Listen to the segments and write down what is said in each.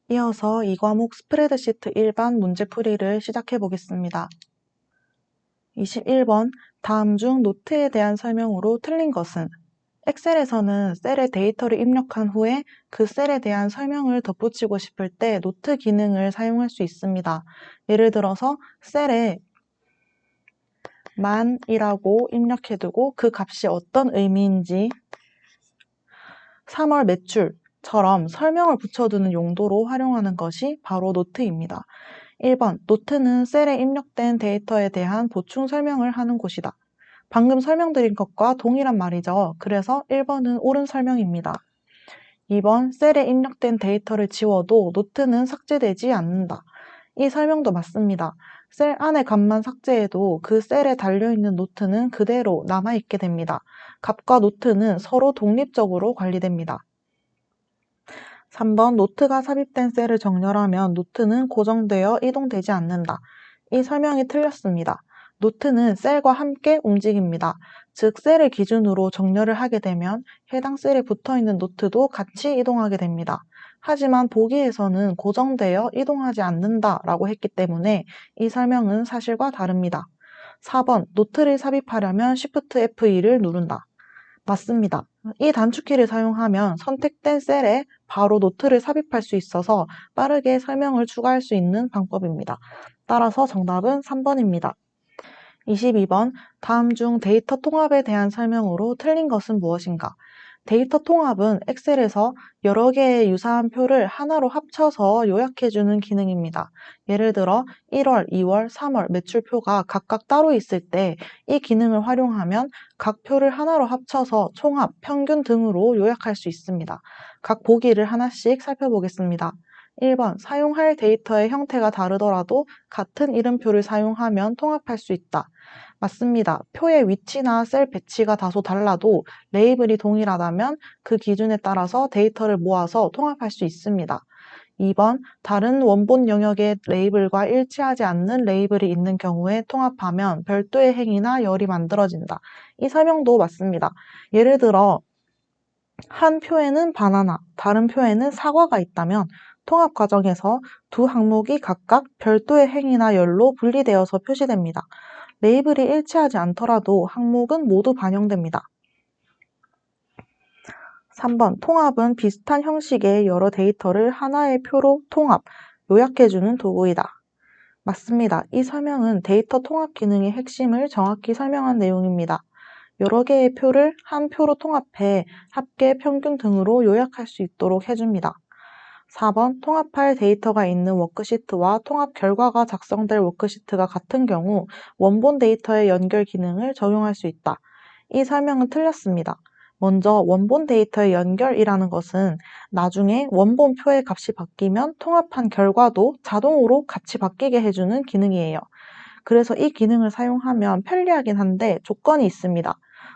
이어서 이 과목 스프레드시트 일반 문제풀이를 시작해 보겠습니다. 21번 다음 중 노트에 대한 설명으로 틀린 것은? 엑셀에서는 셀에 데이터를 입력한 후에 그 셀에 대한 설명을 덧붙이고 싶을 때 노트 기능을 사용할 수 있습니다. 예를 들어서 셀에 만이라고 입력해두고 그 값이 어떤 의미인지 3월 매출처럼 설명을 붙여두는 용도로 활용하는 것이 바로 노트입니다. 1번, 노트는 셀에 입력된 데이터에 대한 보충 설명을 하는 곳이다. 방금 설명드린 것과 동일한 말이죠. 그래서 1번은 옳은 설명입니다. 2번, 셀에 입력된 데이터를 지워도 노트는 삭제되지 않는다. 이 설명도 맞습니다. 셀 안의 값만 삭제해도 그 셀에 달려있는 노트는 그대로 남아있게 됩니다. 값과 노트는 서로 독립적으로 관리됩니다. 3번, 노트가 삽입된 셀을 정렬하면 노트는 고정되어 이동되지 않는다. 이 설명이 틀렸습니다. 노트는 셀과 함께 움직입니다. 즉, 셀을 기준으로 정렬을 하게 되면 해당 셀에 붙어있는 노트도 같이 이동하게 됩니다. 하지만 보기에서는 고정되어 이동하지 않는다라고 했기 때문에 이 설명은 사실과 다릅니다. 4번, 노트를 삽입하려면 Shift F2를 누른다. 맞습니다. 이 단축키를 사용하면 선택된 셀에 바로 노트를 삽입할 수 있어서 빠르게 설명을 추가할 수 있는 방법입니다. 따라서 정답은 3번입니다. 22번, 다음 중 데이터 통합에 대한 설명으로 틀린 것은 무엇인가? 데이터 통합은 엑셀에서 여러 개의 유사한 표를 하나로 합쳐서 요약해주는 기능입니다. 예를 들어 1월, 2월, 3월 매출표가 각각 따로 있을 때 이 기능을 활용하면 각 표를 하나로 합쳐서 총합, 평균 등으로 요약할 수 있습니다. 각 보기를 하나씩 살펴보겠습니다. 1번, 사용할 데이터의 형태가 다르더라도 같은 이름표를 사용하면 통합할 수 있다. 맞습니다. 표의 위치나 셀 배치가 다소 달라도 레이블이 동일하다면 그 기준에 따라서 데이터를 모아서 통합할 수 있습니다. 2번, 다른 원본 영역의 레이블과 일치하지 않는 레이블이 있는 경우에 통합하면 별도의 행이나 열이 만들어진다. 이 설명도 맞습니다. 예를 들어 한 표에는 바나나, 다른 표에는 사과가 있다면 통합 과정에서 두 항목이 각각 별도의 행이나 열로 분리되어서 표시됩니다. 레이블이 일치하지 않더라도 항목은 모두 반영됩니다. 3번, 통합은 비슷한 형식의 여러 데이터를 하나의 표로 통합, 요약해주는 도구이다. 맞습니다. 이 설명은 데이터 통합 기능의 핵심을 정확히 설명한 내용입니다. 여러 개의 표를 한 표로 통합해 합계, 평균 등으로 요약할 수 있도록 해줍니다. 4번, 통합할 데이터가 있는 워크시트와 통합 결과가 작성될 워크시트가 같은 경우 원본 데이터의 연결 기능을 적용할 수 있다. 이 설명은 틀렸습니다. 먼저 원본 데이터의 연결이라는 것은 나중에 원본 표의 값이 바뀌면 통합한 결과도 자동으로 같이 바뀌게 해주는 기능이에요. 그래서 이 기능을 사용하면 편리하긴 한데 조건이 있습니다.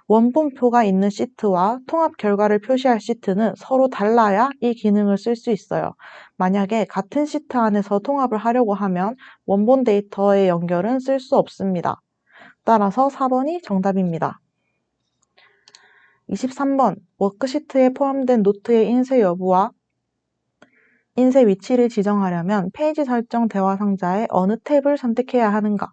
원본표가 있는 시트와 통합 결과를 표시할 시트는 서로 달라야 이 기능을 쓸 수 있어요. 만약에 같은 시트 안에서 통합을 하려고 하면 원본 데이터의 연결은 쓸 수 없습니다. 따라서 4번이 정답입니다. 23번, 워크시트에 포함된 노트의 인쇄 여부와 인쇄 위치를 지정하려면 페이지 설정 대화 상자의 어느 탭을 선택해야 하는가?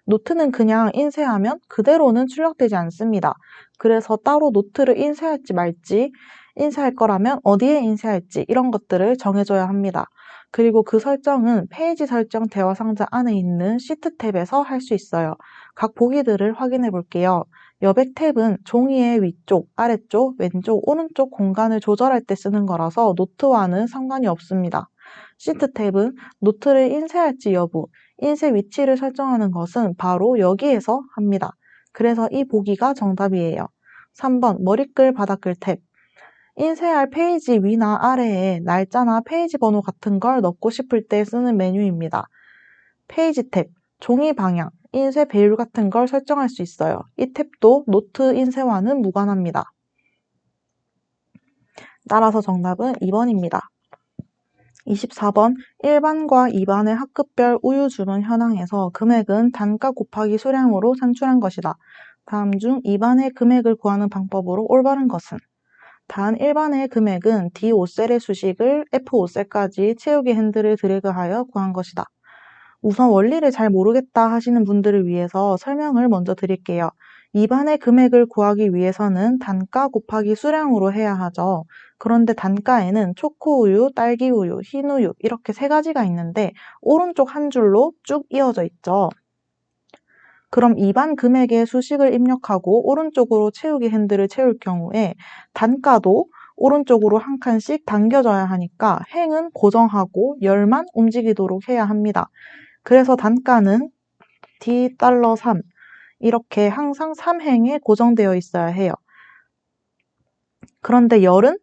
노트는 그냥 인쇄하면 그대로는 출력되지 않습니다. 그래서 따로 노트를 인쇄할지 말지, 인쇄할 거라면 어디에 인쇄할지 이런 것들을 정해줘야 합니다. 그리고 그 설정은 페이지 설정 대화 상자 안에 있는 시트 탭에서 할 수 있어요. 각 보기들을 확인해 볼게요. 여백 탭은 종이의 위쪽, 아래쪽, 왼쪽, 오른쪽 공간을 조절할 때 쓰는 거라서 노트와는 상관이 없습니다. 시트 탭은 노트를 인쇄할지 여부, 인쇄 위치를 설정하는 것은 바로 여기에서 합니다. 그래서 이 보기가 정답이에요. 3번 머리글 바닥글 탭. 인쇄할 페이지 위나 아래에 날짜나 페이지 번호 같은 걸 넣고 싶을 때 쓰는 메뉴입니다. 페이지 탭, 종이 방향, 인쇄 배율 같은 걸 설정할 수 있어요. 이 탭도 노트 인쇄와는 무관합니다. 따라서 정답은 2번입니다. 24번, 1반과 2반의 학급별 우유 주문 현황에서 금액은 단가 곱하기 수량으로 산출한 것이다. 다음 중 2반의 금액을 구하는 방법으로 올바른 것은? 단 일반의 금액은 D5셀의 수식을 F5셀까지 채우기 핸들을 드래그하여 구한 것이다. 우선 원리를 잘 모르겠다 하시는 분들을 위해서 설명을 먼저 드릴게요. 2반의 금액을 구하기 위해서는 단가 곱하기 수량으로 해야 하죠. 그런데 단가에는 초코우유, 딸기우유, 흰우유 이렇게 세 가지가 있는데 오른쪽 한 줄로 쭉 이어져 있죠. 그럼 2반 금액의 수식을 입력하고 오른쪽으로 채우기 핸들을 채울 경우에 단가도 오른쪽으로 한 칸씩 당겨져야 하니까 행은 고정하고 열만 움직이도록 해야 합니다. 그래서 단가는 $3 이렇게 항상 3행에 고정되어 있어야 해요. 그런데 열은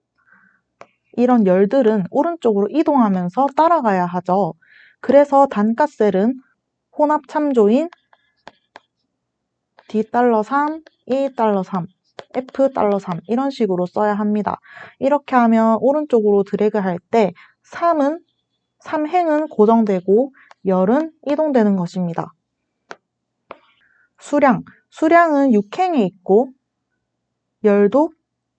이런 열들은 오른쪽으로 이동하면서 따라가야 하죠. 그래서 단가셀은 혼합 참조인 $3, $2, $3 이런 식으로 써야 합니다. 이렇게 하면 오른쪽으로 드래그할 때 3행은 고정되고 열은 이동되는 것입니다. 수량은 6행에 있고 열도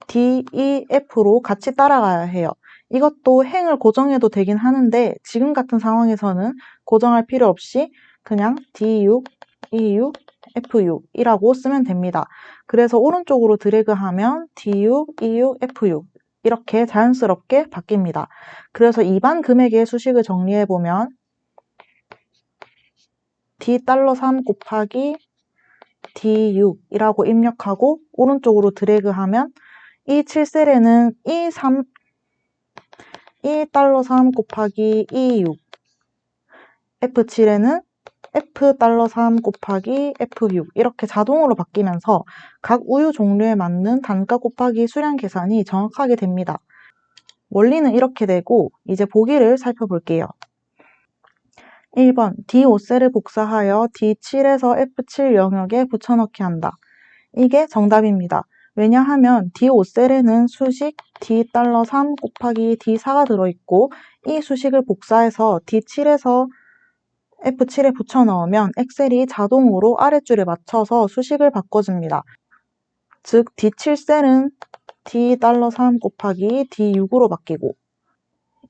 D, E, F로 같이 따라가야 해요. 이것도 행을 고정해도 되긴 하는데 지금 같은 상황에서는 고정할 필요 없이 그냥 D6, E6, F6 이라고 쓰면 됩니다. 그래서 오른쪽으로 드래그하면 D6, E6, F6 이렇게 자연스럽게 바뀝니다. 그래서 2반 금액의 수식을 정리해보면 $3 곱하기 D6 이라고 입력하고 오른쪽으로 드래그하면 이 7셀에는 $3 곱하기 E6 F7에는 $3 곱하기 F6 이렇게 자동으로 바뀌면서 각 우유 종류에 맞는 단가 곱하기 수량 계산이 정확하게 됩니다. 원리는 이렇게 되고 이제 보기를 살펴볼게요. 1번 D5셀을 복사하여 D7에서 F7 영역에 붙여넣기 한다. 이게 정답입니다. 왜냐하면 D5셀에는 수식 $3 곱하기 D4가 들어있고 이 수식을 복사해서 D7에서 F7에 붙여넣으면 엑셀이 자동으로 아랫줄에 맞춰서 수식을 바꿔줍니다. 즉 D7셀은 $3 곱하기 D6으로 바뀌고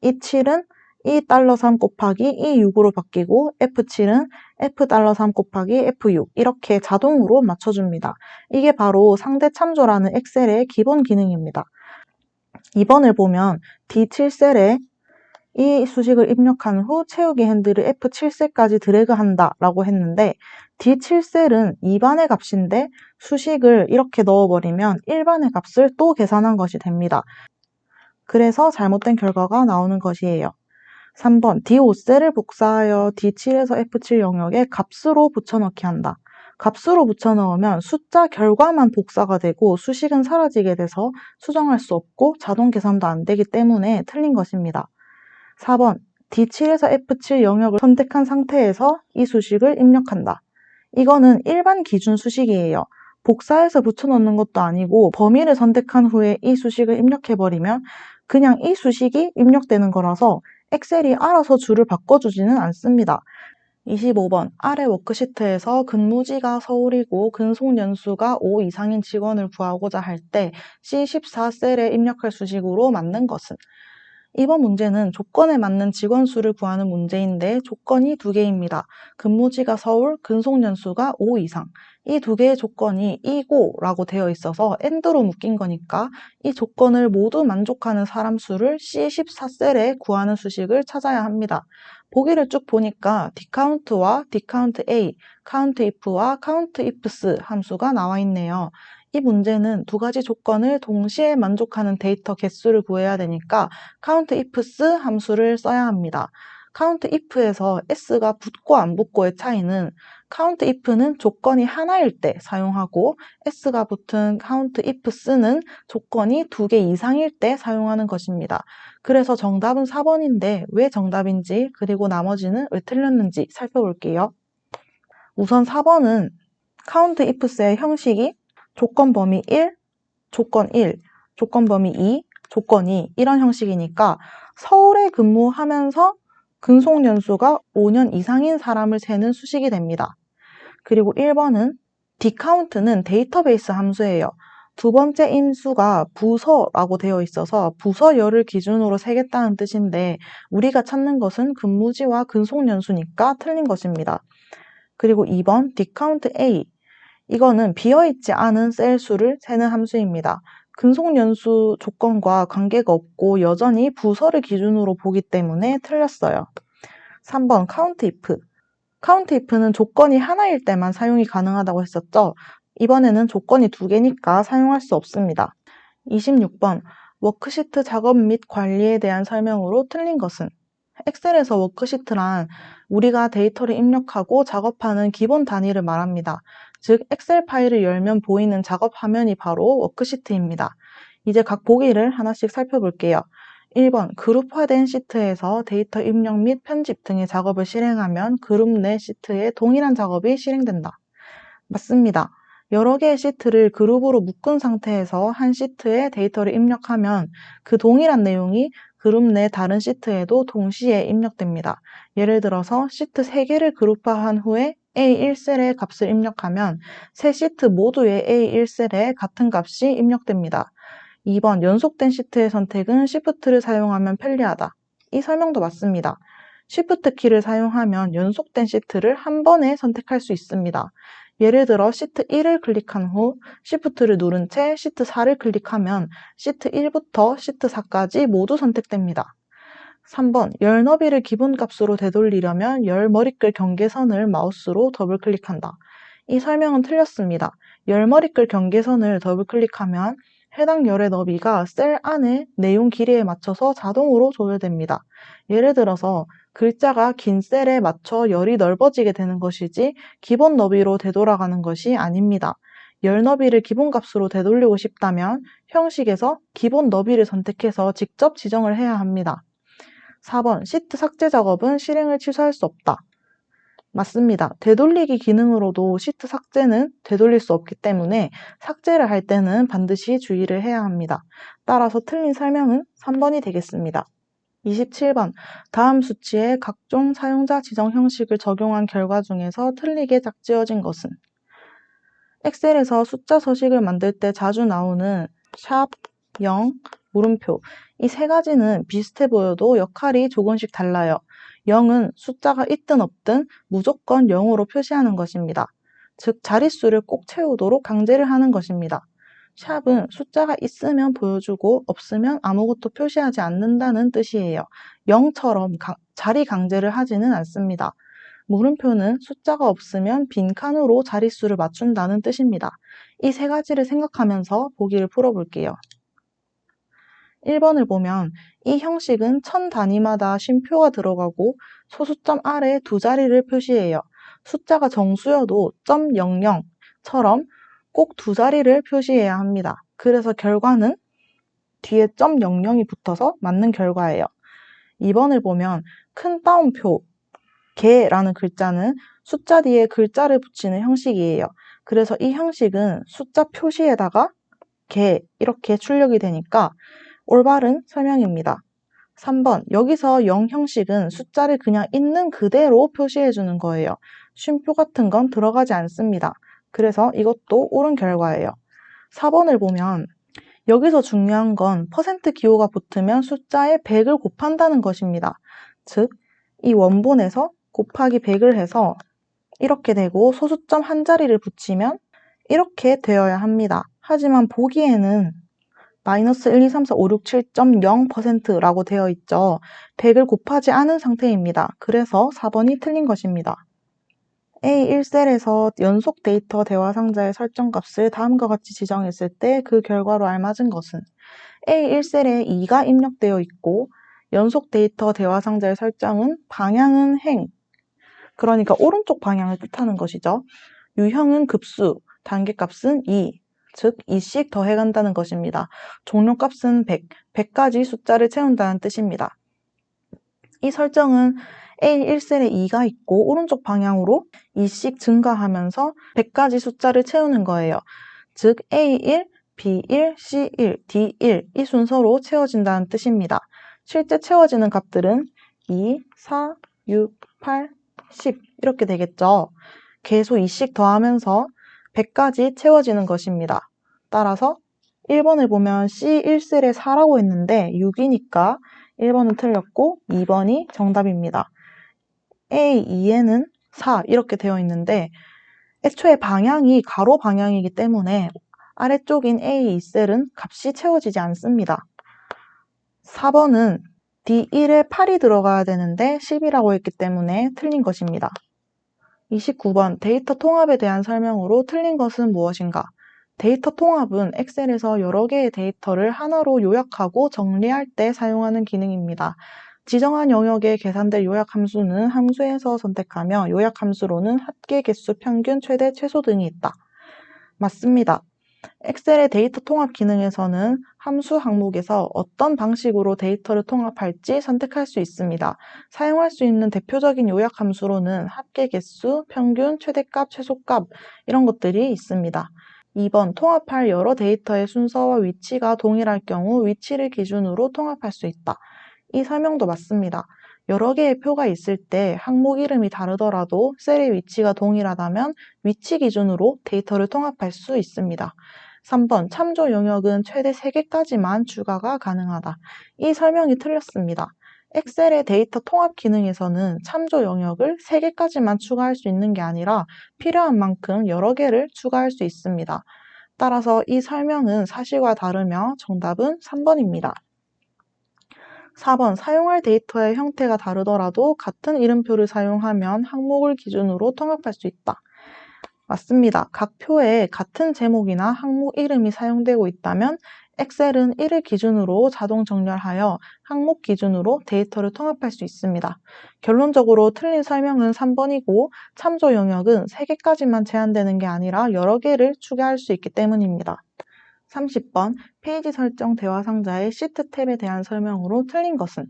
이 7은 $3 곱하기 E6으로 바뀌고 F7은 $3 곱하기 F6 이렇게 자동으로 맞춰줍니다. 이게 바로 상대 참조라는 엑셀의 기본 기능입니다. 2번을 보면 D7셀에 이 수식을 입력한 후 채우기 핸들을 F7셀까지 드래그한다 라고 했는데 D7셀은 2반의 값인데 수식을 이렇게 넣어버리면 1반의 값을 또 계산한 것이 됩니다. 그래서 잘못된 결과가 나오는 것이에요. 3번 D5셀을 복사하여 D7에서 F7 영역에 값으로 붙여넣기 한다. 값으로 붙여넣으면 숫자 결과만 복사가 되고 수식은 사라지게 돼서 수정할 수 없고 자동 계산도 안 되기 때문에 틀린 것입니다. 4번 D7에서 F7 영역을 선택한 상태에서 이 수식을 입력한다. 이거는 일반 기준 수식이에요. 복사해서 붙여넣는 것도 아니고 범위를 선택한 후에 이 수식을 입력해버리면 그냥 이 수식이 입력되는 거라서 엑셀이 알아서 줄을 바꿔주지는 않습니다. 25번 아래 워크시트에서 근무지가 서울이고 근속 연수가 5 이상인 직원을 구하고자 할 때 C14셀에 입력할 수식으로 맞는 것은? 이번 문제는 조건에 맞는 직원 수를 구하는 문제인데 조건이 두 개입니다. 근무지가 서울, 근속 연수가 5 이상. 이 두 개의 조건이 이고라고 되어 있어서 AND로 묶인 거니까 이 조건을 모두 만족하는 사람 수를 C14셀에 구하는 수식을 찾아야 합니다. 보기를 쭉 보니까 dCount와 dCountA, COUNTIF와 COUNTIFS 함수가 나와 있네요. 이 문제는 두 가지 조건을 동시에 만족하는 데이터 개수를 구해야 되니까 COUNTIFS 함수를 써야 합니다. COUNTIF에서 s가 붙고 안 붙고의 차이는 COUNTIF는 조건이 하나일 때 사용하고 s가 붙은 COUNTIFS는 조건이 두 개 이상일 때 사용하는 것입니다. 그래서 정답은 4번인데 왜 정답인지 그리고 나머지는 왜 틀렸는지 살펴볼게요. 우선 4번은 COUNTIFS의 형식이 조건 범위 1, 조건 1, 조건 범위 2, 조건 2 이런 형식이니까 서울에 근무하면서 근속 연수가 5년 이상인 사람을 세는 수식이 됩니다. 그리고 1번은 dCount는 데이터베이스 함수예요. 두 번째 인수가 부서라고 되어 있어서 부서열을 기준으로 세겠다는 뜻인데 우리가 찾는 것은 근무지와 근속연수니까 틀린 것입니다. 그리고 2번 디카운트 A. 이거는 비어있지 않은 셀 수를 세는 함수입니다. 근속연수 조건과 관계가 없고 여전히 부서를 기준으로 보기 때문에 틀렸어요. 3번 count if. count if는 조건이 하나일 때만 사용이 가능하다고 했었죠. 이번에는 조건이 두 개니까 사용할 수 없습니다. 26번 워크시트 작업 및 관리에 대한 설명으로 틀린 것은? 엑셀에서 워크시트란 우리가 데이터를 입력하고 작업하는 기본 단위를 말합니다. 즉 엑셀 파일을 열면 보이는 작업 화면이 바로 워크시트입니다. 이제 각 보기를 하나씩 살펴볼게요. 1번 그룹화된 시트에서 데이터 입력 및 편집 등의 작업을 실행하면 그룹 내 시트에 동일한 작업이 실행된다. 맞습니다. 여러 개의 시트를 그룹으로 묶은 상태에서 한 시트에 데이터를 입력하면 그 동일한 내용이 그룹 내 다른 시트에도 동시에 입력됩니다. 예를 들어서 시트 3개를 그룹화한 후에 A1셀에 값을 입력하면 세 시트 모두의 A1셀에 같은 값이 입력됩니다. 2번 연속된 시트의 선택은 Shift를 사용하면 편리하다. 이 설명도 맞습니다. Shift 키를 사용하면 연속된 시트를 한 번에 선택할 수 있습니다. 예를 들어 시트 1을 클릭한 후 Shift를 누른 채 시트 4를 클릭하면 시트 1부터 시트 4까지 모두 선택됩니다. 3번 열 너비를 기본값으로 되돌리려면 열 머리글 경계선을 마우스로 더블클릭한다. 이 설명은 틀렸습니다. 열 머리글 경계선을 더블클릭하면 해당 열의 너비가 셀 안의 내용 길이에 맞춰서 자동으로 조절됩니다. 예를 들어서 글자가 긴 셀에 맞춰 열이 넓어지게 되는 것이지 기본 너비로 되돌아가는 것이 아닙니다. 열 너비를 기본값으로 되돌리고 싶다면 형식에서 기본 너비를 선택해서 직접 지정을 해야 합니다. 4번 시트 삭제 작업은 실행을 취소할 수 없다. 맞습니다. 되돌리기 기능으로도 시트 삭제는 되돌릴 수 없기 때문에 삭제를 할 때는 반드시 주의를 해야 합니다. 따라서 틀린 설명은 3번이 되겠습니다. 27번 다음 수치에 각종 사용자 지정 형식을 적용한 결과 중에서 틀리게 짝지어진 것은? 엑셀에서 숫자 서식을 만들 때 자주 나오는 샵, 0, 물음표 이 세 가지는 비슷해 보여도 역할이 조금씩 달라요. 0은 숫자가 있든 없든 무조건 0으로 표시하는 것입니다. 즉 자릿수를 꼭 채우도록 강제를 하는 것입니다. 샵은 숫자가 있으면 보여주고 없으면 아무것도 표시하지 않는다는 뜻이에요. 0처럼 자리 강제를 하지는 않습니다. 물음표는 숫자가 없으면 빈칸으로 자릿수를 맞춘다는 뜻입니다. 이 세 가지를 생각하면서 보기를 풀어볼게요. 1번을 보면 이 형식은 천 단위마다 쉼표가 들어가고 소수점 아래 두 자리를 표시해요. 숫자가 정수여도 .00처럼 꼭 두 자리를 표시해야 합니다. 그래서 결과는 뒤에 .00이 붙어서 맞는 결과예요. 2번을 보면 큰 따옴표 개라는 글자는 숫자 뒤에 글자를 붙이는 형식이에요. 그래서 이 형식은 숫자 표시에다가 개 이렇게 출력이 되니까 올바른 설명입니다. 3번 여기서 0 형식은 숫자를 그냥 있는 그대로 표시해 주는 거예요. 쉼표 같은 건 들어가지 않습니다. 그래서 이것도 옳은 결과예요. 4번을 보면 여기서 중요한 건 퍼센트 기호가 붙으면 숫자에 100을 곱한다는 것입니다. 즉, 이 원본에서 곱하기 100을 해서 이렇게 되고 소수점 한 자리를 붙이면 이렇게 되어야 합니다. 하지만 보기에는 마이너스 1, 2, 3, 4, 5, 6, 7.0%라고 되어 있죠. 100을 곱하지 않은 상태입니다. 그래서 4번이 틀린 것입니다. A1셀에서 연속 데이터 대화 상자의 설정값을 다음과 같이 지정했을 때 그 결과로 알맞은 것은? A1셀에 2가 입력되어 있고 연속 데이터 대화 상자의 설정은 방향은 행, 그러니까 오른쪽 방향을 뜻하는 것이죠. 유형은 급수, 단계값은 2, 즉 2씩 더해간다는 것입니다. 종료값은 100, 100까지 숫자를 채운다는 뜻입니다. 이 설정은 A1셀에 2가 있고 오른쪽 방향으로 2씩 증가하면서 100까지 숫자를 채우는 거예요. 즉 A1, B1, C1, D1 이 순서로 채워진다는 뜻입니다. 실제 채워지는 값들은 2, 4, 6, 8, 10 이렇게 되겠죠. 계속 2씩 더하면서 100까지 채워지는 것입니다. 따라서 1번을 보면 C1셀에 4라고 했는데 6이니까 1번은 틀렸고 2번이 정답입니다. A2에는 4 이렇게 되어 있는데 애초에 방향이 가로 방향이기 때문에 아래쪽인 A2셀은 값이 채워지지 않습니다. 4번은 D1에 8이 들어가야 되는데 10이라고 했기 때문에 틀린 것입니다. 29번 데이터 통합에 대한 설명으로 틀린 것은 무엇인가? 데이터 통합은 엑셀에서 여러 개의 데이터를 하나로 요약하고 정리할 때 사용하는 기능입니다. 지정한 영역에 계산될 요약 함수는 함수에서 선택하며 요약 함수로는 합계 개수, 평균, 최대, 최소 등이 있다. 맞습니다. 엑셀의 데이터 통합 기능에서는 함수 항목에서 어떤 방식으로 데이터를 통합할지 선택할 수 있습니다. 사용할 수 있는 대표적인 요약 함수로는 합계 개수, 평균, 최대값, 최소값 이런 것들이 있습니다. 2번 통합할 여러 데이터의 순서와 위치가 동일할 경우 위치를 기준으로 통합할 수 있다. 이 설명도 맞습니다. 여러 개의 표가 있을 때 항목 이름이 다르더라도 셀의 위치가 동일하다면 위치 기준으로 데이터를 통합할 수 있습니다. 3번 참조 영역은 최대 3개까지만 추가가 가능하다. 이 설명이 틀렸습니다. 엑셀의 데이터 통합 기능에서는 참조 영역을 3개까지만 추가할 수 있는 게 아니라 필요한 만큼 여러 개를 추가할 수 있습니다. 따라서 이 설명은 사실과 다르며 정답은 3번입니다. 4번 사용할 데이터의 형태가 다르더라도 같은 이름표를 사용하면 항목을 기준으로 통합할 수 있다. 맞습니다. 각 표에 같은 제목이나 항목 이름이 사용되고 있다면 엑셀은 이를 기준으로 자동 정렬하여 항목 기준으로 데이터를 통합할 수 있습니다. 결론적으로 틀린 설명은 3번이고 참조 영역은 3개까지만 제한되는 게 아니라 여러 개를 추가할 수 있기 때문입니다. 30번 페이지 설정 대화 상자의 시트 탭에 대한 설명으로 틀린 것은?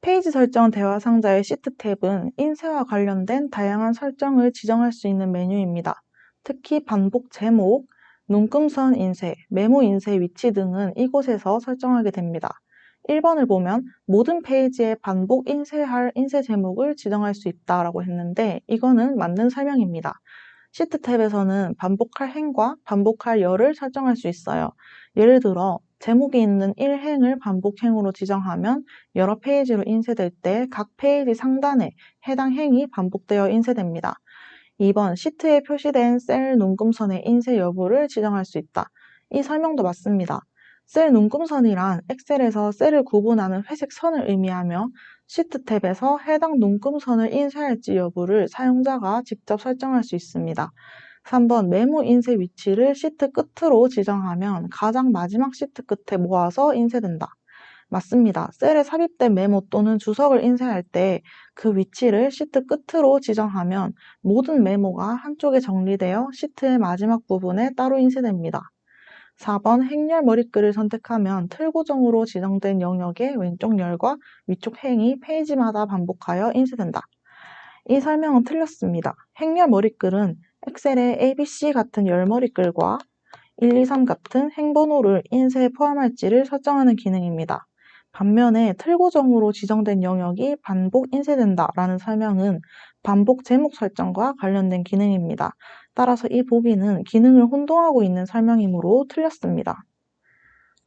페이지 설정 대화 상자의 시트 탭은 인쇄와 관련된 다양한 설정을 지정할 수 있는 메뉴입니다. 특히 반복 제목, 눈금선 인쇄, 메모 인쇄 위치 등은 이곳에서 설정하게 됩니다. 1번을 보면 모든 페이지에 반복 인쇄할 인쇄 제목을 지정할 수 있다라고 했는데 이거는 맞는 설명입니다. 시트 탭에서는 반복할 행과 반복할 열을 설정할 수 있어요. 예를 들어 제목이 있는 1행을 반복행으로 지정하면 여러 페이지로 인쇄될 때 각 페이지 상단에 해당 행이 반복되어 인쇄됩니다. 2번 시트에 표시된 셀 눈금선의 인쇄 여부를 지정할 수 있다. 이 설명도 맞습니다. 셀 눈금선이란 엑셀에서 셀을 구분하는 회색 선을 의미하며 시트 탭에서 해당 눈금선을 인쇄할지 여부를 사용자가 직접 설정할 수 있습니다. 3번 메모 인쇄 위치를 시트 끝으로 지정하면 가장 마지막 시트 끝에 모아서 인쇄된다. 맞습니다. 셀에 삽입된 메모 또는 주석을 인쇄할 때 그 위치를 시트 끝으로 지정하면 모든 메모가 한쪽에 정리되어 시트의 마지막 부분에 따로 인쇄됩니다. 4번 행렬 머리글을 선택하면 틀 고정으로 지정된 영역의 왼쪽 열과 위쪽 행이 페이지마다 반복하여 인쇄된다. 이 설명은 틀렸습니다. 행렬 머리글은 엑셀의 ABC 같은 열 머리글과 1, 2, 3 같은 행번호를 인쇄에 포함할지를 설정하는 기능입니다. 반면에 틀 고정으로 지정된 영역이 반복 인쇄된다 라는 설명은 반복 제목 설정과 관련된 기능입니다. 따라서 이 보기는 기능을 혼동하고 있는 설명이므로 틀렸습니다.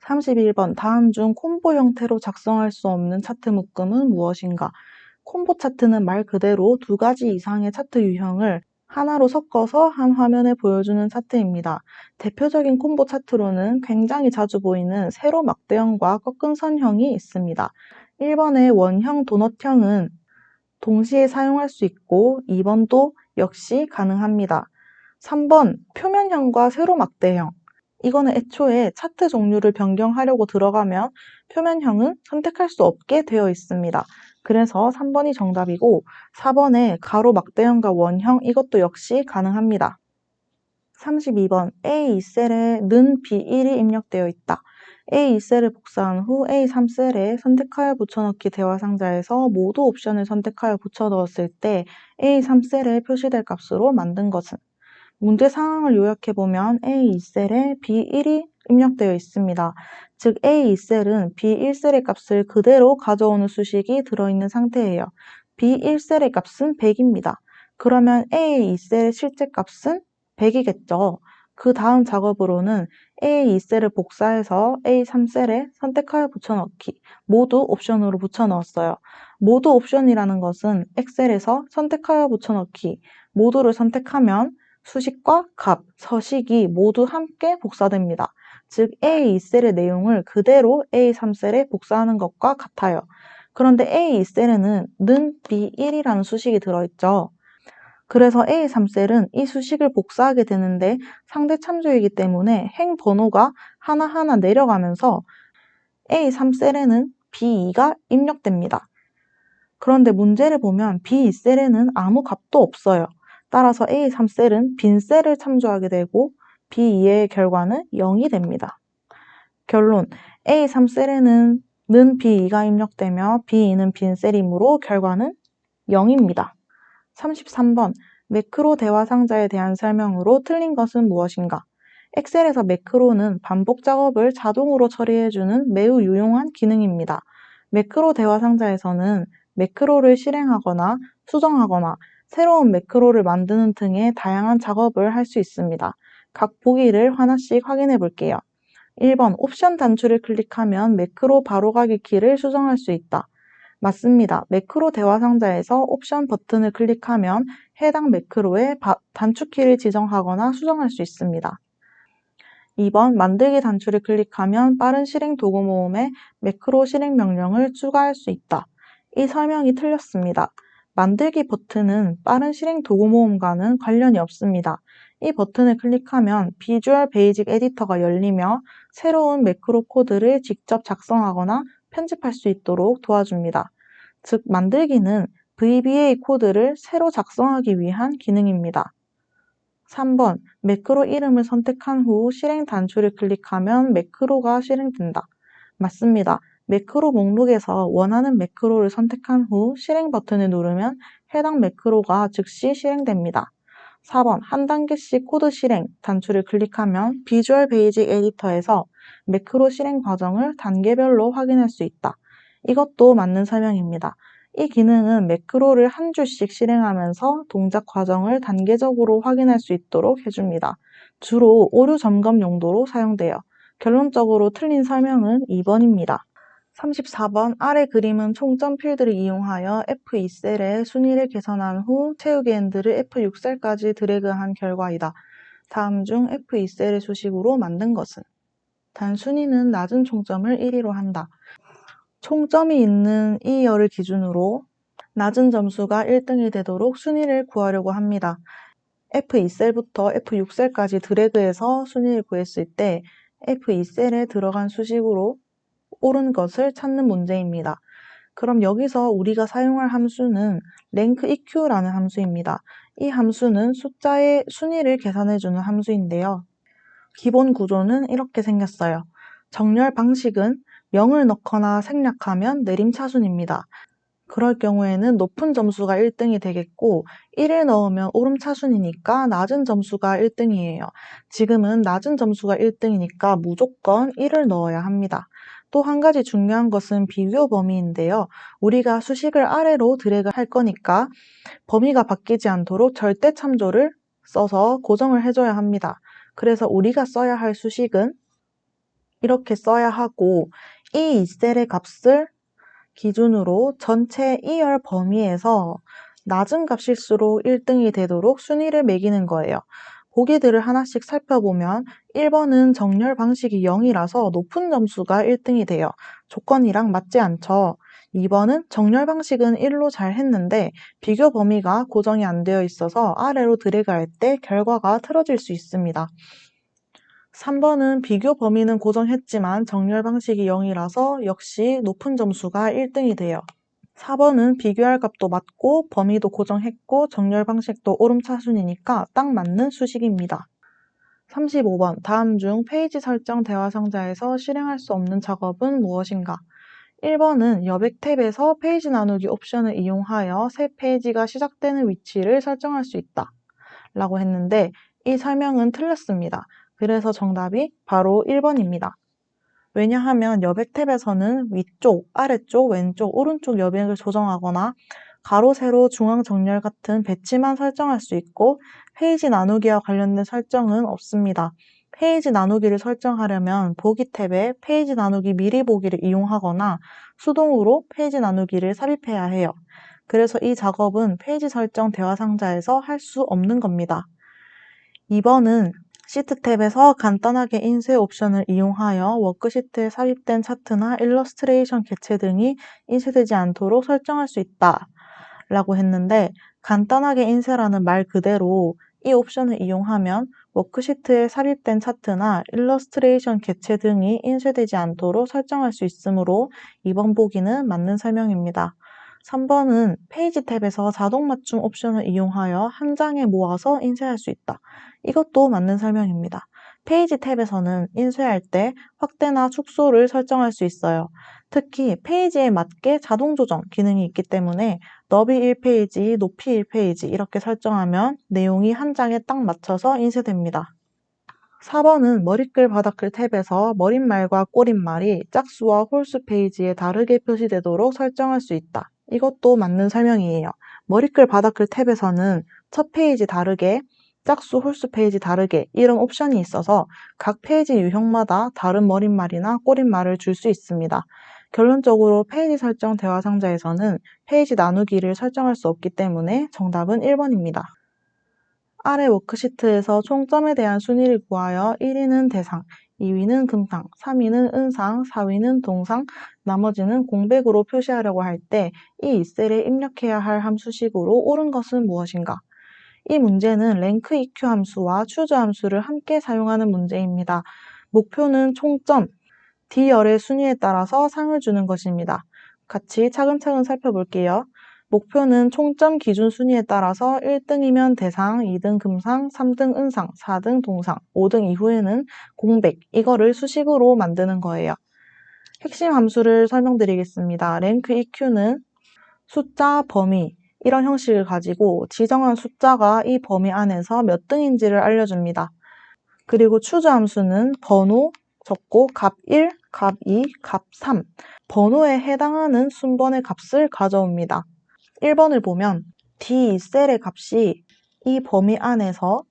31번 다음 중 콤보 형태로 작성할 수 없는 차트 묶음은 무엇인가? 콤보 차트는 말 그대로 두 가지 이상의 차트 유형을 하나로 섞어서 한 화면에 보여주는 차트입니다. 대표적인 콤보 차트로는 굉장히 자주 보이는 세로 막대형과 꺾은 선형이 있습니다. 1번의 원형 도넛형은 동시에 사용할 수 있고 2번도 역시 가능합니다. 3번 표면형과 세로 막대형. 이거는 애초에 차트 종류를 변경하려고 들어가면 표면형은 선택할 수 없게 되어 있습니다. 그래서 3번이 정답이고 4번의 가로 막대형과 원형 이것도 역시 가능합니다. 32번 A2셀에 는 B1이 입력되어 있다. A2셀을 복사한 후 A3셀에 선택하여 붙여넣기 대화 상자에서 모두 옵션을 선택하여 붙여넣었을 때 A3셀에 표시될 값으로 만든 것은? 문제 상황을 요약해보면 A2셀에 B1이 입력되어 있습니다. 즉 A2셀은 B1셀의 값을 그대로 가져오는 수식이 들어있는 상태예요. B1셀의 값은 100입니다. 그러면 A2셀의 실제 값은 100이겠죠. 그 다음 작업으로는 A2셀을 복사해서 A3셀에 선택하여 붙여넣기, 모두 옵션으로 붙여넣었어요. 모두 옵션이라는 것은 엑셀에서 선택하여 붙여넣기, 모두를 선택하면 수식과 값, 서식이 모두 함께 복사됩니다. 즉 A2셀의 내용을 그대로 A3셀에 복사하는 것과 같아요. 그런데 A2셀에는 는 B1이라는 수식이 들어있죠. 그래서 A3셀은 이 수식을 복사하게 되는데 상대 참조이기 때문에 행 번호가 하나하나 내려가면서 A3셀에는 B2가 입력됩니다. 그런데 문제를 보면 B2셀에는 아무 값도 없어요. 따라서 A3셀은 빈 셀을 참조하게 되고 B2의 결과는 0이 됩니다. 결론, A3셀에는 는 B2가 입력되며 B2는 빈 셀이므로 결과는 0입니다. 33번, 매크로 대화 상자에 대한 설명으로 틀린 것은 무엇인가? 엑셀에서 매크로는 반복 작업을 자동으로 처리해주는 매우 유용한 기능입니다. 매크로 대화 상자에서는 매크로를 실행하거나 수정하거나 새로운 매크로를 만드는 등의 다양한 작업을 할 수 있습니다. 각 보기를 하나씩 확인해 볼게요. 1번, 옵션 단추를 클릭하면 매크로 바로가기 키를 수정할 수 있다. 맞습니다. 매크로 대화 상자에서 옵션 버튼을 클릭하면 해당 매크로의 단축키를 지정하거나 수정할 수 있습니다. 2번, 만들기 단추를 클릭하면 빠른 실행 도구 모음에 매크로 실행 명령을 추가할 수 있다. 이 설명이 틀렸습니다. 만들기 버튼은 빠른 실행 도구 모음과는 관련이 없습니다. 이 버튼을 클릭하면 비주얼 베이직 에디터가 열리며 새로운 매크로 코드를 직접 작성하거나 편집할 수 있도록 도와줍니다. 즉, 만들기는 VBA 코드를 새로 작성하기 위한 기능입니다. 3번, 매크로 이름을 선택한 후 실행 단추를 클릭하면 매크로가 실행된다. 맞습니다. 매크로 목록에서 원하는 매크로를 선택한 후 실행 버튼을 누르면 해당 매크로가 즉시 실행됩니다. 4번, 한 단계씩 코드 실행 단추를 클릭하면 비주얼 베이직 에디터에서 매크로 실행 과정을 단계별로 확인할 수 있다. 이것도 맞는 설명입니다. 이 기능은 매크로를 한 줄씩 실행하면서 동작 과정을 단계적으로 확인할 수 있도록 해줍니다. 주로 오류 점검 용도로 사용돼요. 결론적으로 틀린 설명은 2번입니다. 34번, 아래 그림은 총점 필드를 이용하여 F2셀에 순위를 계산한 후 채우기 핸들을 F6셀까지 드래그한 결과이다. 다음 중 F2셀의 수식으로 만든 것은? 단순위는 낮은 총점을 1위로 한다. 총점이 있는 이 열을 기준으로 낮은 점수가 1등이 되도록 순위를 구하려고 합니다. F2셀부터 F6셀까지 드래그해서 순위를 구했을 때 F2셀에 들어간 수식으로 옳은 것을 찾는 문제입니다. 그럼 여기서 우리가 사용할 함수는 rank_eq라는 함수입니다. 이 함수는 숫자의 순위를 계산해주는 함수인데요. 기본 구조는 이렇게 생겼어요. 정렬 방식은 0을 넣거나 생략하면 내림차순입니다. 그럴 경우에는 높은 점수가 1등이 되겠고 1을 넣으면 오름차순이니까 낮은 점수가 1등이에요. 지금은 낮은 점수가 1등이니까 무조건 1을 넣어야 합니다. 또 한 가지 중요한 것은 비교 범위인데요. 우리가 수식을 아래로 드래그 할 거니까 범위가 바뀌지 않도록 절대 참조를 써서 고정을 해줘야 합니다. 그래서 우리가 써야 할 수식은 이렇게 써야 하고 이 2셀의 값을 기준으로 전체 2열 범위에서 낮은 값일수록 1등이 되도록 순위를 매기는 거예요. 보기들을 하나씩 살펴보면 1번은 정렬 방식이 0이라서 높은 점수가 1등이 돼요. 조건이랑 맞지 않죠. 2번은 정렬 방식은 1로 잘 했는데 비교 범위가 고정이 안 되어 있어서 아래로 드래그할 때 결과가 틀어질 수 있습니다. 3번은 비교 범위는 고정했지만 정렬 방식이 0이라서 역시 높은 점수가 1등이 돼요. 4번은 비교할 값도 맞고 범위도 고정했고 정렬 방식도 오름차순이니까 딱 맞는 수식입니다. 35번, 다음 중 페이지 설정 대화 상자에서 실행할 수 없는 작업은 무엇인가? 1번은 여백 탭에서 페이지 나누기 옵션을 이용하여 새 페이지가 시작되는 위치를 설정할 수 있다. 라고 했는데 이 설명은 틀렸습니다. 그래서 정답이 바로 1번입니다. 왜냐하면 여백 탭에서는 위쪽, 아래쪽, 왼쪽, 오른쪽 여백을 조정하거나 가로, 세로, 중앙 정렬 같은 배치만 설정할 수 있고 페이지 나누기와 관련된 설정은 없습니다. 페이지 나누기를 설정하려면 보기 탭에 페이지 나누기 미리 보기를 이용하거나 수동으로 페이지 나누기를 삽입해야 해요. 그래서 이 작업은 페이지 설정 대화 상자에서 할 수 없는 겁니다. 2번은 시트 탭에서 간단하게 인쇄 옵션을 이용하여 워크시트에 삽입된 차트나 일러스트레이션 개체 등이 인쇄되지 않도록 설정할 수 있다 라고 했는데, 간단하게 인쇄라는 말 그대로 이 옵션을 이용하면 워크시트에 삽입된 차트나 일러스트레이션 개체 등이 인쇄되지 않도록 설정할 수 있으므로 2번 보기는 맞는 설명입니다. 3번은 페이지 탭에서 자동 맞춤 옵션을 이용하여 한 장에 모아서 인쇄할 수 있다. 이것도 맞는 설명입니다. 페이지 탭에서는 인쇄할 때 확대나 축소를 설정할 수 있어요. 특히 페이지에 맞게 자동 조정 기능이 있기 때문에 너비 1페이지, 높이 1페이지 이렇게 설정하면 내용이 한 장에 딱 맞춰서 인쇄됩니다. 4번은 머리글 바닥글 탭에서 머릿말과 꼬릿말이 짝수와 홀수 페이지에 다르게 표시되도록 설정할 수 있다. 이것도 맞는 설명이에요. 머리글 바닥글 탭에서는 첫 페이지 다르게, 짝수 홀수 페이지 다르게 이런 옵션이 있어서 각 페이지 유형마다 다른 머릿말이나 꼬릿말을 줄 수 있습니다. 결론적으로 페이지 설정 대화 상자에서는 페이지 나누기를 설정할 수 없기 때문에 정답은 1번입니다. 아래 워크시트에서 총점에 대한 순위를 구하여 1위는 대상, 2위는 금상, 3위는 은상, 4위는 동상, 나머지는 공백으로 표시하려고 할 때 이 익셀에 입력해야 할 함수식으로 옳은 것은 무엇인가? 이 문제는 랭크 EQ 함수와 추저 함수를 함께 사용하는 문제입니다. 목표는 총점, D열의 순위에 따라서 상을 주는 것입니다. 같이 차근차근 살펴볼게요. 목표는 총점 기준 순위에 따라서 1등이면 대상, 2등 금상, 3등 은상, 4등 동상, 5등 이후에는 공백, 이거를 수식으로 만드는 거예요. 핵심 함수를 설명드리겠습니다. 랭크 EQ는 숫자, 범위, 이런 형식을 가지고 지정한 숫자가 이 범위 안에서 몇 등인지를 알려줍니다. 그리고 추저 함수는 번호 적고 값 1, 값 2, 값 3, 번호에 해당하는 순번의 값을 가져옵니다. 1번을 보면 D2셀의 값이 이 범위 안에서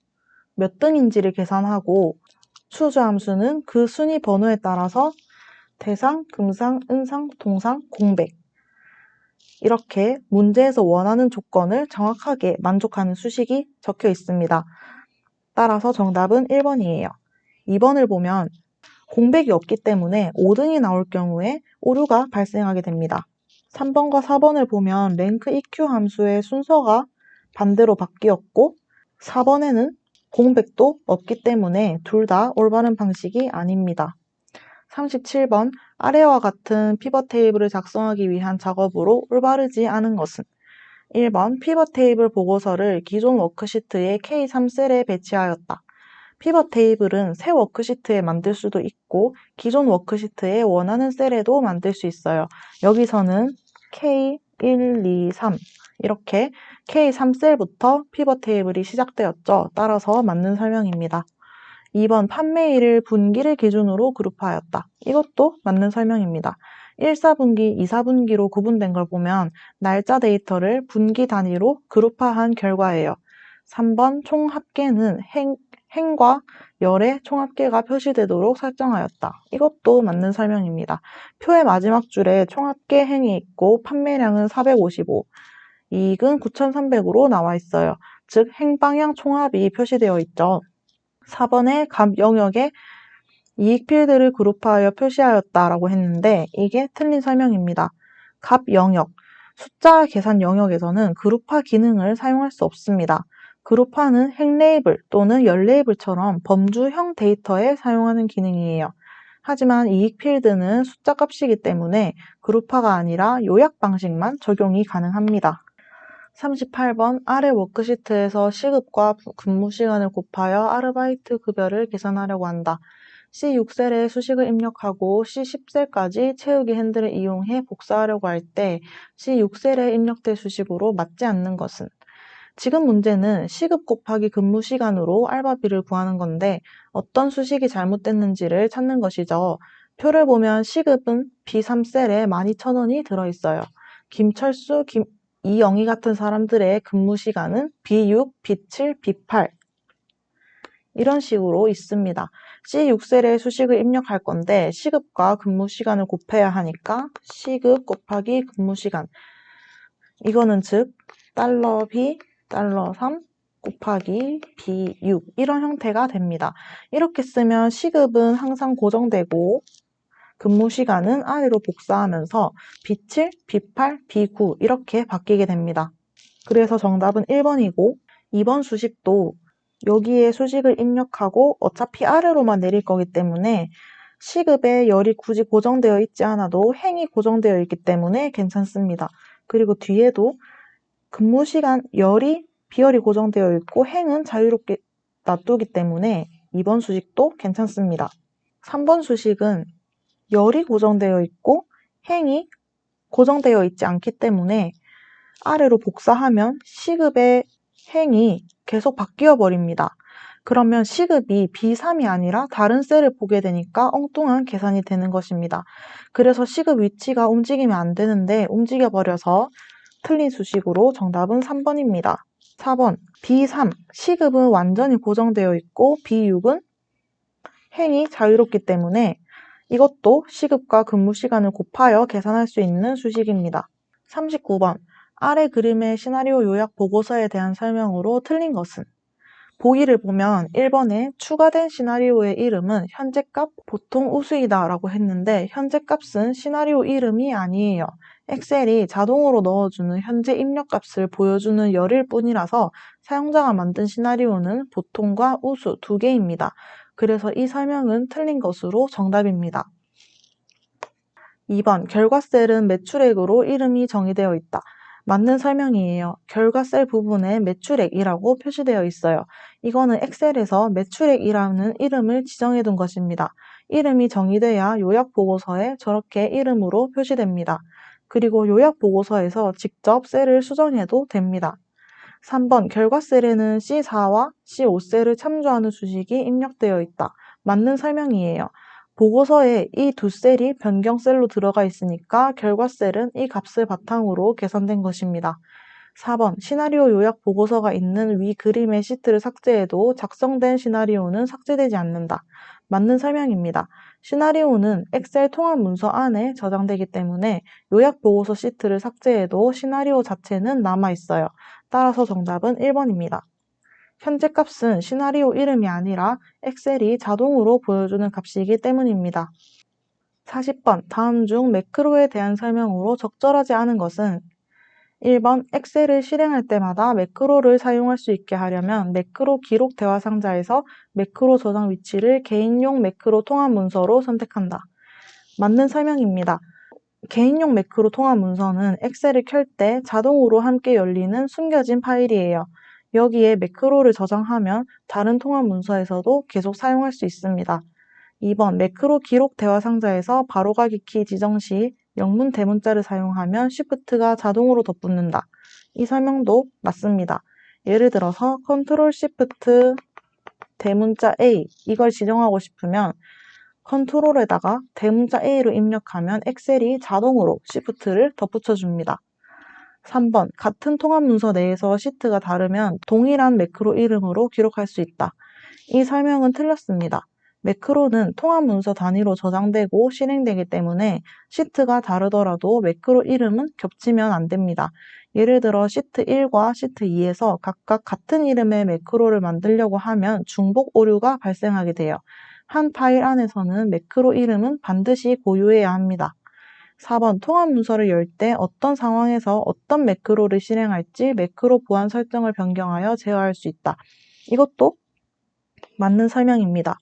몇 등인지를 계산하고 추저 함수는 그 순위 번호에 따라서 대상, 금상, 은상, 동상, 공백 이렇게 문제에서 원하는 조건을 정확하게 만족하는 수식이 적혀 있습니다. 따라서 정답은 1번이에요. 2번을 보면 공백이 없기 때문에 5등이 나올 경우에 오류가 발생하게 됩니다. 3번과 4번을 보면 랭크 EQ 함수의 순서가 반대로 바뀌었고 4번에는 공백도 없기 때문에 둘 다 올바른 방식이 아닙니다. 37번 아래와 같은 피벗 테이블을 작성하기 위한 작업으로 올바르지 않은 것은 1번 피벗 테이블 보고서를 기존 워크시트의 K3셀에 배치하였다. 피벗 테이블은 새 워크시트에 만들 수도 있고 기존 워크시트에 원하는 셀에도 만들 수 있어요. 여기서는 K1, 2, 3 이렇게 K3셀부터 피벗 테이블이 시작되었죠. 따라서 맞는 설명입니다. 2번 판매일을 분기를 기준으로 그룹하였다. 이것도 맞는 설명입니다. 1사분기, 2사분기로 구분된 걸 보면 날짜 데이터를 분기 단위로 그룹화한 결과예요. 3번 총합계는 행과 열의 총합계가 표시되도록 설정하였다. 이것도 맞는 설명입니다. 표의 마지막 줄에 총합계 행이 있고 판매량은 455, 이익은 9,300으로 나와 있어요. 즉 행방향 총합이 표시되어 있죠. 4번의 값 영역에 이익 필드를 그룹하여 표시하였다라고 했는데 이게 틀린 설명입니다. 값 영역, 숫자 계산 영역에서는 그룹화 기능을 사용할 수 없습니다. 그룹화는 행 레이블 또는 열 레이블처럼 범주형 데이터에 사용하는 기능이에요. 하지만 이익 필드는 숫자 값이기 때문에 그룹화가 아니라 요약 방식만 적용이 가능합니다. 38번 아래 워크시트에서 시급과 근무 시간을 곱하여 아르바이트 급여를 계산하려고 한다. C6셀에 수식을 입력하고 C10셀까지 채우기 핸들을 이용해 복사하려고 할 때 C6셀에 입력될 수식으로 맞지 않는 것은? 지금 문제는 시급 곱하기 근무 시간으로 알바비를 구하는 건데 어떤 수식이 잘못됐는지를 찾는 것이죠. 표를 보면 시급은 B3셀에 12,000원이 들어있어요. 김철수, 이영희 같은 사람들의 근무 시간은 B6, B7, B8 이런 식으로 있습니다. C6셀에 수식을 입력할 건데 시급과 근무 시간을 곱해야 하니까 시급 곱하기 근무 시간 이거는 즉 $B, $3 곱하기 B6 이런 형태가 됩니다. 이렇게 쓰면 시급은 항상 고정되고 근무 시간은 아래로 복사하면서 B7, B8, B9 이렇게 바뀌게 됩니다. 그래서 정답은 1번이고 2번 수식도 여기에 수식을 입력하고 어차피 아래로만 내릴 거기 때문에 시급에 열이 굳이 고정되어 있지 않아도 행이 고정되어 있기 때문에 괜찮습니다. 그리고 뒤에도 근무 시간 열이 비열이 고정되어 있고 행은 자유롭게 놔두기 때문에 2번 수식도 괜찮습니다. 3번 수식은 열이 고정되어 있고 행이 고정되어 있지 않기 때문에 아래로 복사하면 시급의 행이 계속 바뀌어 버립니다. 그러면 시급이 B3이 아니라 다른 셀을 보게 되니까 엉뚱한 계산이 되는 것입니다. 그래서 시급 위치가 움직이면 안 되는데 움직여 버려서 틀린 수식으로 정답은 3번입니다. 4번 B3 시급은 완전히 고정되어 있고 B6은 행이 자유롭기 때문에 이것도 시급과 근무 시간을 곱하여 계산할 수 있는 수식입니다. 39번 아래 그림의 시나리오 요약 보고서에 대한 설명으로 틀린 것은? 보기를 보면 1번에 추가된 시나리오의 이름은 현재값 보통 우수이다 라고 했는데 현재값은 시나리오 이름이 아니에요. 엑셀이 자동으로 넣어주는 현재 입력값을 보여주는 열일 뿐이라서 사용자가 만든 시나리오는 보통과 우수 두 개입니다. 그래서 이 설명은 틀린 것으로 정답입니다. 2번 결과셀은 매출액으로 이름이 정의되어 있다. 맞는 설명이에요. 결과셀 부분에 매출액이라고 표시되어 있어요. 이거는 엑셀에서 매출액이라는 이름을 지정해 둔 것입니다. 이름이 정의돼야 요약보고서에 저렇게 이름으로 표시됩니다. 그리고 요약보고서에서 직접 셀을 수정해도 됩니다. 3번 결과셀에는 C4와 C5셀을 참조하는 수식이 입력되어 있다. 맞는 설명이에요. 보고서에 이 두 셀이 변경셀로 들어가 있으니까 결과셀은 이 값을 바탕으로 계산된 것입니다. 4번 시나리오 요약 보고서가 있는 위 그림의 시트를 삭제해도 작성된 시나리오는 삭제되지 않는다. 맞는 설명입니다. 시나리오는 엑셀 통합 문서 안에 저장되기 때문에 요약 보고서 시트를 삭제해도 시나리오 자체는 남아있어요. 따라서 정답은 1번입니다. 현재 값은 시나리오 이름이 아니라 엑셀이 자동으로 보여주는 값이기 때문입니다. 40번 다음 중 매크로에 대한 설명으로 적절하지 않은 것은 1번 엑셀을 실행할 때마다 매크로를 사용할 수 있게 하려면 매크로 기록 대화 상자에서 매크로 저장 위치를 개인용 매크로 통합 문서로 선택한다. 맞는 설명입니다. 개인용 매크로 통합 문서는 엑셀을 켤 때 자동으로 함께 열리는 숨겨진 파일이에요. 여기에 매크로를 저장하면 다른 통합 문서에서도 계속 사용할 수 있습니다. 2번 매크로 기록 대화 상자에서 바로가기 키 지정 시 영문 대문자를 사용하면 Shift가 자동으로 덧붙는다. 이 설명도 맞습니다. 예를 들어서 Ctrl Shift 대문자 A 이걸 지정하고 싶으면 컨트롤에다가 대문자 A로 입력하면 엑셀이 자동으로 Shift를 덧붙여줍니다. 3번 같은 통합 문서 내에서 시트가 다르면 동일한 매크로 이름으로 기록할 수 있다. 이 설명은 틀렸습니다. 매크로는 통합 문서 단위로 저장되고 실행되기 때문에 시트가 다르더라도 매크로 이름은 겹치면 안 됩니다. 예를 들어 시트 1과 시트 2에서 각각 같은 이름의 매크로를 만들려고 하면 중복 오류가 발생하게 돼요. 한 파일 안에서는 매크로 이름은 반드시 고유해야 합니다. 4번 통합 문서를 열 때 어떤 상황에서 어떤 매크로를 실행할지 매크로 보안 설정을 변경하여 제어할 수 있다. 이것도 맞는 설명입니다.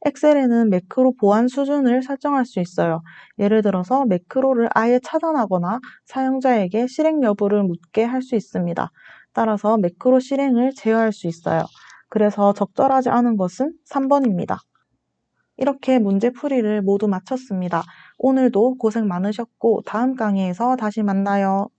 엑셀에는 매크로 보안 수준을 설정할 수 있어요. 예를 들어서 매크로를 아예 차단하거나 사용자에게 실행 여부를 묻게 할 수 있습니다. 따라서 매크로 실행을 제어할 수 있어요. 그래서 적절하지 않은 것은 3번입니다. 이렇게 문제풀이를 모두 마쳤습니다. 오늘도 고생 많으셨고 다음 강의에서 다시 만나요.